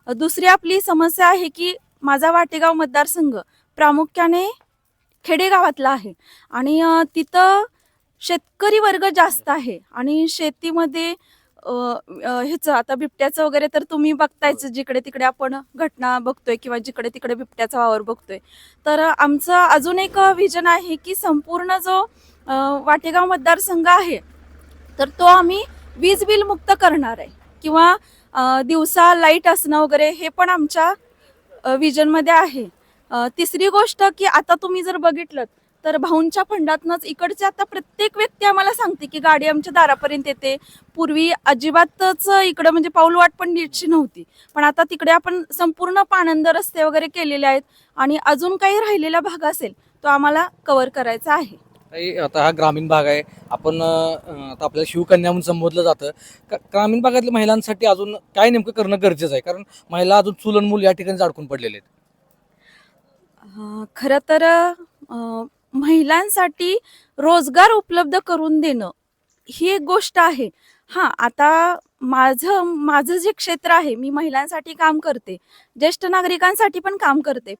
दुसरी आपली समस्या आहे की माझा वाटेगाव मतदारसंघ प्रामुख्याने खेडेगावातला आहे आणि तिथं शेतकरी वर्ग जास्त आहे आणि शेतीमध्ये ह्याचं आता बिबट्याचं वगैरे तर तुम्ही बघतायच, जिकडे तिकडे आपण घटना बघतोय किंवा जिकडे तिकडे बिबट्याचा वावर बघतोय. तर आमचं अजून एक विजन आहे की संपूर्ण जो वाटेगाव मतदारसंघ आहे तर तो आम्ही वीज बिल मुक्त करणार आहे किंवा दिवसा लाईट असणं वगैरे हे पण आमच्या विजनमध्ये आहे. तिसरी गोष्ट की आता तुम्ही जर बघितलं तर भाऊंच्या फंडातनच इकडचे आता प्रत्येक व्यक्ती आम्हाला सांगते की गाडी आमच्या दारापर्यंत येते. पूर्वी अजिबातच इकडं म्हणजे पाऊलवाट पण नीटची नव्हती, पण आता तिकडे आपण संपूर्ण पाणंद रस्ते वगैरे केलेले आहेत आणि अजून काही राहिलेला भाग असेल तो आम्हाला कव्हर करायचा आहे. आता हा ग्रामीण भाग आहे. आपण आता आपल्याला शिवकन्या म्हणून संबोधलं जातं. ग्रामीण भागातल्या महिलांसाठी अजून काय नेमकं करणं गरजेचं आहे, कारण महिला अजून चूल आणि मूल या ठिकाणी अडकून पडलेले आहेत. खरं तर महिलांसाठी रोजगार उपलब्ध करून देणं ही एक गोष्ट आहे. हां, आता माझं माझं जे क्षेत्र आहे, मी महिलांसाठी काम करते, ज्येष्ठ नागरिकांसाठी पण काम करते.